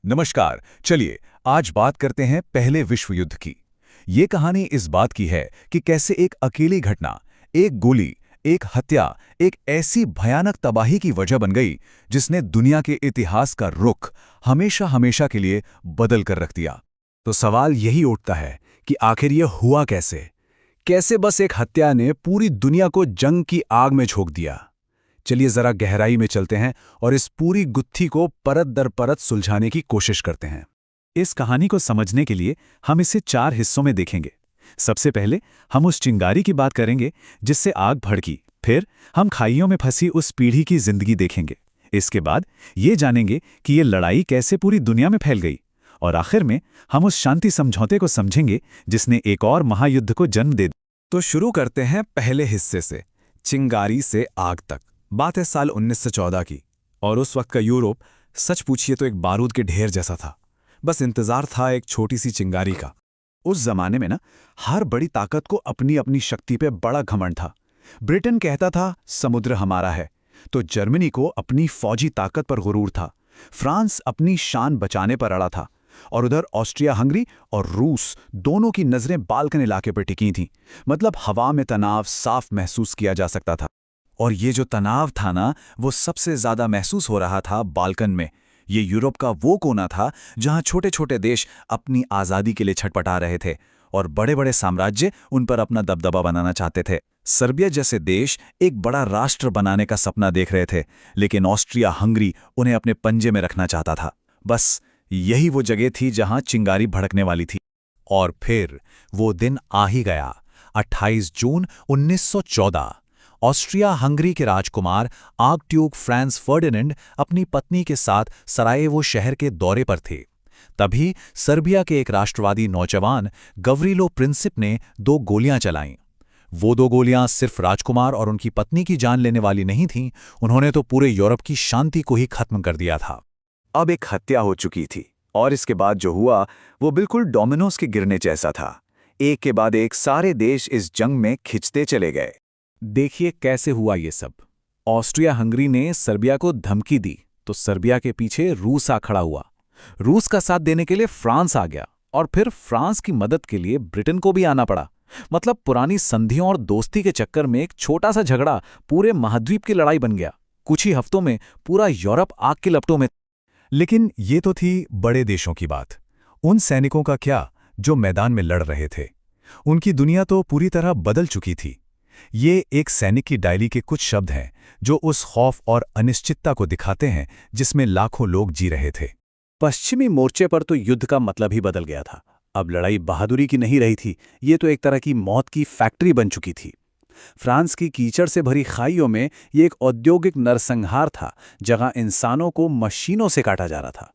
नमस्कार। चलिए आज बात करते हैं पहले विश्व युद्ध की। ये कहानी इस बात की है कि कैसे एक अकेली घटना, एक गोली, एक हत्या, एक ऐसी भयानक तबाही की वजह बन गई जिसने दुनिया के इतिहास का रुख हमेशा हमेशा के लिए बदल कर रख दिया। तो सवाल यही उठता है कि आखिर ये हुआ कैसे? कैसे बस एक हत्या ने पूरी दुनिया को जंग की आग में झोंक दिया? चलिए जरा गहराई में चलते हैं और इस पूरी गुत्थी को परत दर परत सुलझाने की कोशिश करते हैं। इस कहानी को समझने के लिए हम इसे 4 हिस्सों में देखेंगे। सबसे पहले हम उस चिंगारी की बात करेंगे जिससे आग भड़की। फिर हम खाइयों में फंसी उस पीढ़ी की जिंदगी देखेंगे। इसके बाद ये जानेंगे कि ये लड़ाई कैसे पूरी दुनिया में फैल गई। और आखिर में हम उस शांति समझौते को समझेंगे जिसने एक और महायुद्ध को जन्म दे दिया। तो शुरू करते हैं पहले हिस्से से, चिंगारी से आग तक। बात है साल 1914 की, और उस वक्त का यूरोप सच पूछिए तो एक बारूद के ढेर जैसा था। बस इंतजार था एक छोटी सी चिंगारी का। उस जमाने में हर बड़ी ताकत को अपनी अपनी शक्ति पे बड़ा घमंड था। ब्रिटेन कहता था समुद्र हमारा है, तो जर्मनी को अपनी फौजी ताकत पर गुरूर था। फ्रांस अपनी शान बचाने पर अड़ा था, और उधर ऑस्ट्रिया हंगरी और रूस दोनों की नजरें बाल्कन इलाके पर टिकी थीं। मतलब हवा में तनाव साफ महसूस किया जा सकता था। और ये जो तनाव था वो सबसे ज्यादा महसूस हो रहा था बाल्कन में। ये यूरोप का वो कोना था जहां छोटे छोटे देश अपनी आज़ादी के लिए छटपटा रहे थे और बड़े बड़े साम्राज्य उन पर अपना दबदबा बनाना चाहते थे। सर्बिया जैसे देश एक बड़ा राष्ट्र बनाने का सपना देख रहे थे, लेकिन ऑस्ट्रिया हंगरी उन्हें अपने पंजे में रखना चाहता था। बस यही वो जगह थी जहां चिंगारी भड़कने वाली थी। और फिर वो दिन आ ही गया। 28 जून 1914। ऑस्ट्रिया हंगरी के राजकुमार आर्कड्यूक फ्रांज फर्डिनेंड अपनी पत्नी के साथ सरायेवो शहर के दौरे पर थे। तभी सर्बिया के एक राष्ट्रवादी नौजवान गवरीलो प्रिंसिप ने 2 गोलियां चलाईं। वो 2 गोलियां सिर्फ राजकुमार और उनकी पत्नी की जान लेने वाली नहीं थीं, उन्होंने तो पूरे यूरोप की शांति को ही खत्म कर दिया था। अब एक हत्या हो चुकी थी, और इसके बाद जो हुआ वो बिल्कुल डोमिनोज के गिरने जैसा था। एक के बाद एक सारे देश इस जंग में खिंचते चले गए। देखिए कैसे हुआ ये सब। ऑस्ट्रिया हंगरी ने सर्बिया को धमकी दी, तो सर्बिया के पीछे रूस आ खड़ा हुआ। रूस का साथ देने के लिए फ्रांस आ गया, और फिर फ्रांस की मदद के लिए ब्रिटेन को भी आना पड़ा। मतलब पुरानी संधियों और दोस्ती के चक्कर में एक छोटा सा झगड़ा पूरे महाद्वीप की लड़ाई बन गया। कुछ ही हफ्तों में पूरा यूरोप आग के लपटों में। लेकिन ये तो थी बड़े देशों की बात। उन सैनिकों का क्या जो मैदान में लड़ रहे थे? उनकी दुनिया तो पूरी तरह बदल चुकी थी। ये एक सैनिक की डायरी के कुछ शब्द हैं जो उस खौफ और अनिश्चितता को दिखाते हैं जिसमें लाखों लोग जी रहे थे। पश्चिमी मोर्चे पर तो युद्ध का मतलब ही बदल गया था। अब लड़ाई बहादुरी की नहीं रही थी, ये तो एक तरह की मौत की फैक्ट्री बन चुकी थी। फ्रांस की कीचड़ से भरी खाइयों में ये एक औद्योगिक नरसंहार था, जहां इंसानों को मशीनों से काटा जा रहा था।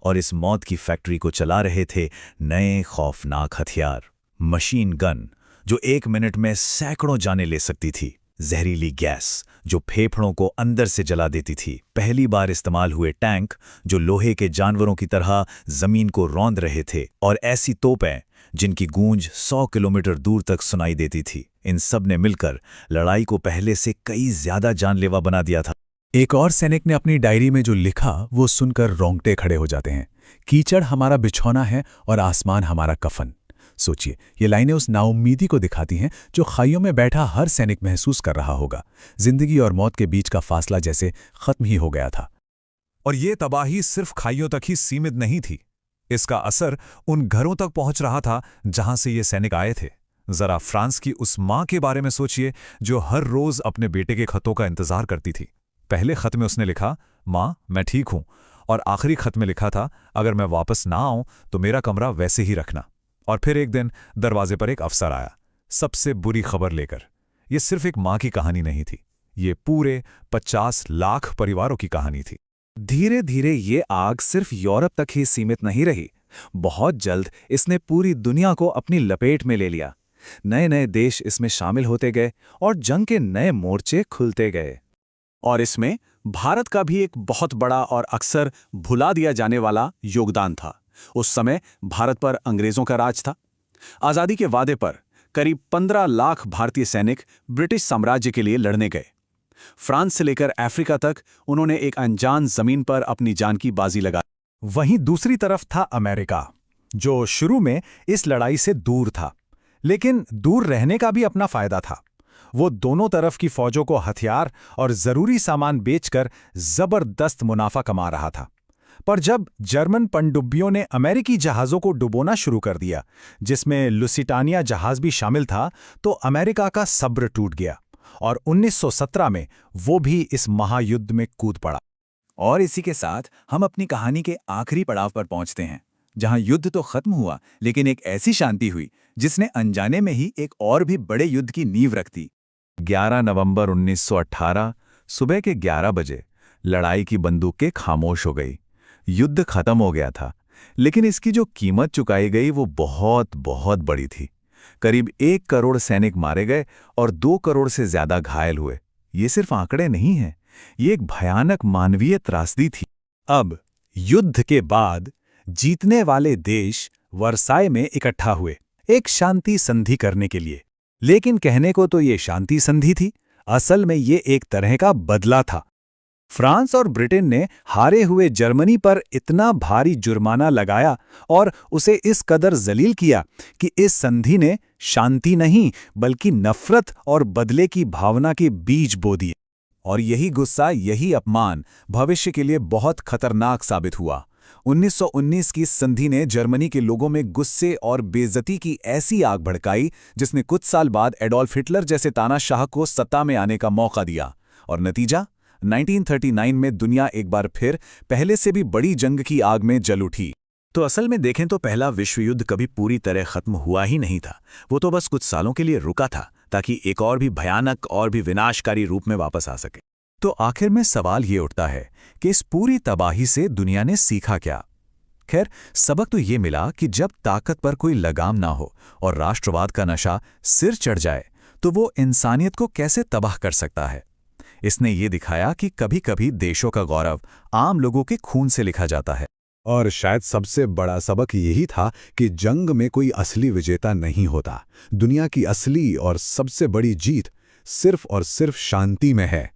और इस मौत की फैक्ट्री को चला रहे थे नए खौफनाक हथियार, मशीन गन जो 1 मिनट में सैकड़ों जानें ले सकती थी, जहरीली गैस जो फेफड़ों को अंदर से जला देती थी, पहली बार इस्तेमाल हुए टैंक जो लोहे के जानवरों की तरह जमीन को रौंद रहे थे, और ऐसी तोपें जिनकी गूंज 100 किलोमीटर दूर तक सुनाई देती थी। इन सब ने मिलकर लड़ाई को पहले से कई ज्यादा जानलेवा बना दिया था। एक और सैनिक ने अपनी डायरी में जो लिखा वो सुनकर रोंगटे खड़े हो जाते हैं। कीचड़ हमारा बिछौना है और आसमान हमारा कफन। सोचिए, ये लाइनें उस नाउम्मीदी को दिखाती हैं जो खाइयों में बैठा हर सैनिक महसूस कर रहा होगा। जिंदगी और मौत के बीच का फासला जैसे खत्म ही हो गया था। और ये तबाही सिर्फ खाइयों तक ही सीमित नहीं थी। इसका असर उन घरों तक पहुंच रहा था जहां से ये सैनिक आए थे। जरा फ्रांस की उस मां के बारे में सोचिए जो हर रोज अपने बेटे के खतों का इंतजार करती थी। पहले खत में उसने लिखा, मां मैं ठीक हूं, और आखिरी खत में लिखा था, अगर मैं वापस ना आऊं तो मेरा कमरा वैसे ही रखना। और फिर एक दिन दरवाजे पर एक अफसर आया, सबसे बुरी खबर लेकर। यह सिर्फ एक मां की कहानी नहीं थी, ये पूरे 50 लाख परिवारों की कहानी थी। धीरे धीरे ये आग सिर्फ यूरोप तक ही सीमित नहीं रही। बहुत जल्द इसने पूरी दुनिया को अपनी लपेट में ले लिया। नए नए देश इसमें शामिल होते गए और जंग के नए मोर्चे खुलते गए। और इसमें भारत का भी एक बहुत बड़ा और अक्सर भुला दिया जाने वाला योगदान था। उस समय भारत पर अंग्रेजों का राज था। आज़ादी के वादे पर करीब 15 लाख भारतीय सैनिक ब्रिटिश साम्राज्य के लिए लड़ने गए। फ्रांस से लेकर अफ्रीका तक उन्होंने एक अनजान जमीन पर अपनी जान की बाजी लगा। वहीं दूसरी तरफ था अमेरिका, जो शुरू में इस लड़ाई से दूर था, लेकिन दूर रहने का भी अपना फायदा था। वो दोनों तरफ की फौजों को हथियार और जरूरी सामान बेचकर जबरदस्त मुनाफा कमा रहा था। पर जब जर्मन पनडुब्बियों ने अमेरिकी जहाज़ों को डुबोना शुरू कर दिया, जिसमें लुसिटानिया जहाज़ भी शामिल था, तो अमेरिका का सब्र टूट गया और 1917 में वो भी इस महायुद्ध में कूद पड़ा। और इसी के साथ हम अपनी कहानी के आखिरी पड़ाव पर पहुंचते हैं, जहां युद्ध तो खत्म हुआ, लेकिन एक ऐसी शांति हुई जिसने अनजाने में ही एक और भी बड़े युद्ध की नींव रख दी। 11 नवंबर 1918 सुबह के 11 बजे लड़ाई की बंदूकें खामोश हो गई। युद्ध खत्म हो गया था, लेकिन इसकी जो कीमत चुकाई गई वो बहुत बहुत बड़ी थी। करीब 1 करोड़ सैनिक मारे गए और 2 करोड़ से ज्यादा घायल हुए। ये सिर्फ आंकड़े नहीं हैं, ये एक भयानक मानवीय त्रासदी थी। अब युद्ध के बाद जीतने वाले देश वर्साय में इकट्ठा हुए एक शांति संधि करने के लिए। लेकिन कहने को तो ये शांति संधि थी, असल में ये एक तरह का बदला था। फ्रांस और ब्रिटेन ने हारे हुए जर्मनी पर इतना भारी जुर्माना लगाया और उसे इस कदर जलील किया कि इस संधि ने शांति नहीं बल्कि नफरत और बदले की भावना के बीज बो दिए। और यही गुस्सा, यही अपमान भविष्य के लिए बहुत खतरनाक साबित हुआ। 1919 की संधि ने जर्मनी के लोगों में गुस्से और बेइज्जती की ऐसी आग भड़काई जिसने कुछ साल बाद एडोल्फ हिटलर जैसे तानाशाह को सत्ता में आने का मौका दिया। और नतीजा 1939 में दुनिया एक बार फिर पहले से भी बड़ी जंग की आग में जल उठी। तो असल में देखें तो पहला विश्व युद्ध कभी पूरी तरह खत्म हुआ ही नहीं था। वो तो बस कुछ सालों के लिए रुका था ताकि एक और भी भयानक और भी विनाशकारी रूप में वापस आ सके। तो आखिर में सवाल ये उठता है कि इस पूरी तबाही से दुनिया ने सीखा क्या? खैर, सबक तो ये मिला कि जब ताकत पर कोई लगाम ना हो और राष्ट्रवाद का नशा सिर चढ़ जाए तो वो इंसानियत को कैसे तबाह कर सकता है। इसने ये दिखाया कि कभी-कभी देशों का गौरव आम लोगों के खून से लिखा जाता है। और शायद सबसे बड़ा सबक यही था कि जंग में कोई असली विजेता नहीं होता। दुनिया की असली और सबसे बड़ी जीत सिर्फ और सिर्फ शांति में है।